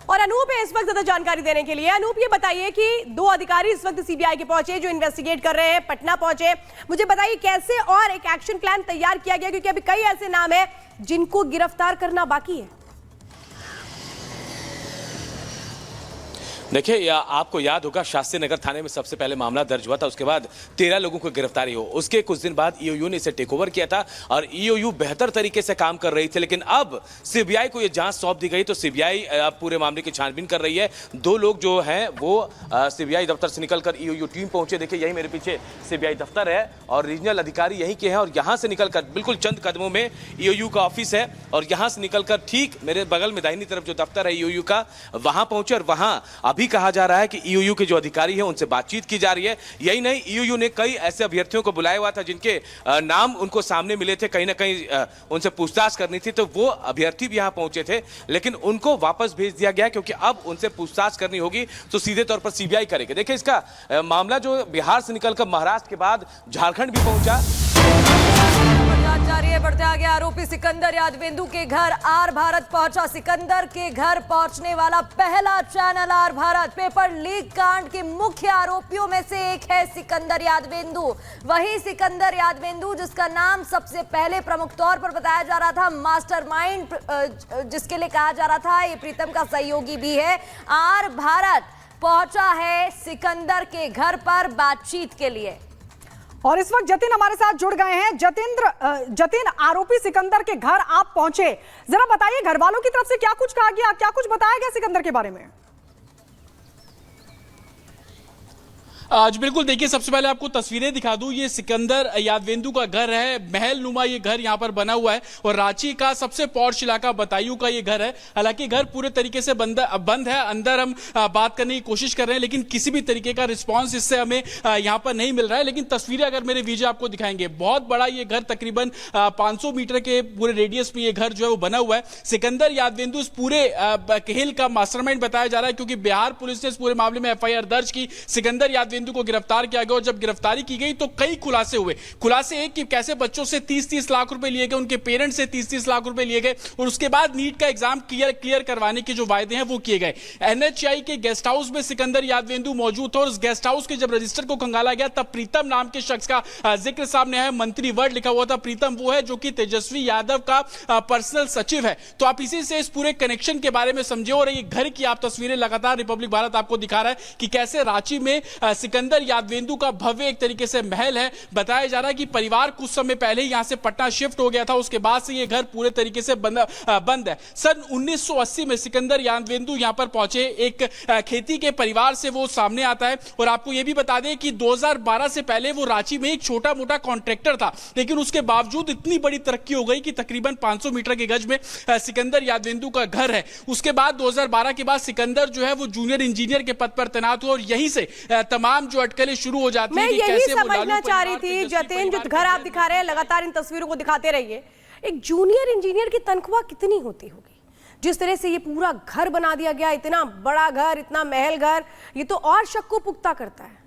और अनूप है इस वक्त ज्यादा जानकारी देने के लिए। अनूप, ये बताइए कि दो अधिकारी इस वक्त सीबीआई के पहुंचे जो इन्वेस्टिगेट कर रहे हैं, पटना पहुंचे। मुझे बताइए कैसे और एक एक्शन प्लान तैयार किया गया, क्योंकि अभी कई ऐसे नाम हैं जिनको गिरफ्तार करना बाकी है। देखिए, आपको याद होगा शास्त्री नगर थाने में सबसे पहले मामला दर्ज हुआ था, उसके बाद 13 लोगों को गिरफ्तारी हो, उसके कुछ दिन बाद ईओयू ने इसे टेक ओवर किया था और ईओयू बेहतर तरीके से काम कर रही थी। लेकिन अब सीबीआई को यह जांच सौंप दी गई, तो सीबीआई अब पूरे मामले की छानबीन कर रही है। दो लोग जो हैं वो सीबीआई दफ्तर से निकलकर ईओयू टीम पहुंचे। देखिए, यही मेरे पीछे सीबीआई दफ्तर है और रीजनल अधिकारी यहीं के हैं और यहां से निकलकर बिल्कुल चंद कदमों में ईओयू का ऑफिस है और यहां से निकलकर ठीक मेरे बगल में दाहिनी तरफ जो दफ्तर है ईओयू का, वहां पहुंचे और वहां भी कहा जा रहा है कि ईओयू के जो अधिकारी हैं उनसे बातचीत की जा रही है। यही नहीं, ईओयू ने कई ऐसे अभ्यर्थियों को बुलाया हुआ था जिनके नाम उनको सामने मिले थे, कहीं ना कहीं उनसे पूछताछ करनी थी, तो वो अभ्यर्थी भी यहां पहुंचे थे, लेकिन उनको वापस भेज दिया गया क्योंकि अब उनसे पूछताछ करनी होगी तो सीधे तौर पर सीबीआई करेगी। देखिए, इसका मामला जो बिहार से निकलकर महाराष्ट्र के बाद झारखंड भी पहुंचा। जारी है, बढ़ते आगे। आरोपी सिकंदर यादवेंदु के घर आर भारत पहुंचा। सिकंदर के घर पहुंचने वाला पहला channel are Bharat. Paper leak कांड के मुख्य आरोपियों में से एक है सिकंदर यादवेंदु। वही सिकंदर यादवेंदु जिसका नाम सबसे पहले प्रमुख तौर पर बताया जा रहा था, मास्टरमाइंड जिसके लिए कहा जा रहा था, ये प्रीतम का सहयोगी भी है। आर भारत पहुंचा है सिकंदर के घर पर बातचीत के लिए और इस वक्त जतिन हमारे साथ जुड़ गए हैं। जतिन, आरोपी सिकंदर के घर आप पहुंचे, जरा बताइए घर वालों की तरफ से क्या कुछ कहा गया, क्या कुछ बताया गया सिकंदर के बारे में? आज बिल्कुल देखिए, सबसे पहले आपको तस्वीरें दिखा दूं। ये सिकंदर यादवेंदु का घर है, महल नुमा ये घर यहाँ पर बना हुआ है और रांची का सबसे पॉश इलाका बतायू का ये घर है। हालांकि घर पूरे तरीके से बंद है। अंदर हम बात करने की कोशिश कर रहे हैं लेकिन किसी भी तरीके का रिस्पॉन्स इससे हमें यहाँ पर नहीं मिल रहा है। लेकिन तस्वीरें अगर मेरे वीडियो आपको दिखाएंगे, बहुत बड़ा ये घर, तकरीबन 500 मीटर के पूरे रेडियस में ये घर जो है वो बना हुआ है। सिकंदर यादवेंदु इस पूरे खेल का मास्टरमाइंड बताया जा रहा है क्योंकि बिहार पुलिस ने इस पूरे मामले में एफआईआर दर्ज की। सिकंदर यादवेंदु को गिरफ्तार किया गया और जब गिरफ्तारी की गई तो कई खुलासे हुए। खुलासे एक कि कैसे बच्चों से 30-30 लाख रुपए लिए गए, उनके पेरेंट्स से 30-30 लाख रुपए लिए गए और उसके बाद नीट का एग्जाम क्लियर करवाने के जो वायदे हैं वो किए गए। एनएचआई के गेस्ट हाउस में सिकंदर यादवेंदु मौजूद था और उस गेस्ट हाउस के जब रजिस्टर को खंगाला गया तब प्रीतम नाम के शख्स का जिक्र सामने आया। मंत्री वर्ड लिखा हुआ था। प्रीतम वो है जो कि तेजस्वी यादव का पर्सनल सचिव है। तो आप इसी से इस पूरे कनेक्शन के बारे में समझे और ये घर की आप तस्वीरें लगातार रिपब्लिक भारत आपको दिखा रहा है कि कैसे रांची में सिकंदर यादवेंदु का भव्य एक तरीके से महल है। बताया जा रहा है कि परिवार कुछ समय पहले ही यहां से पटना शिफ्ट हो गया था, उसके बाद से ये घर पूरे तरीके से बंद है। सन 1980 में सिकंदर यादवेंदु यहां पर पहुंचे। एक खेती के परिवार से वो सामने आता है और आपको यह भी बता दें कि 2012 से पहले वो रांची में एक छोटा मोटा कॉन्ट्रैक्टर था, लेकिन उसके बावजूद इतनी बड़ी तरक्की हो गई कि तकरीबन 500 मीटर के गज में सिकंदर यादवेंदु का घर है। उसके बाद 2012 के बाद सिकंदर जो है वो जूनियर इंजीनियर के पद पर तैनात हुआ और यहीं से तमाम जो अटकलें शुरू हो जाती मैं है। यही समझना चाह रही थी जतिन, जो घर आप दिखा रहे हैं, लगातार इन तस्वीरों को दिखाते रहिए। एक जूनियर इंजीनियर की तनख्वाह कितनी होती होगी? जिस तरह से ये पूरा घर बना दिया गया, इतना बड़ा घर, इतना महल घर, ये तो और शक को पुख्ता करता है।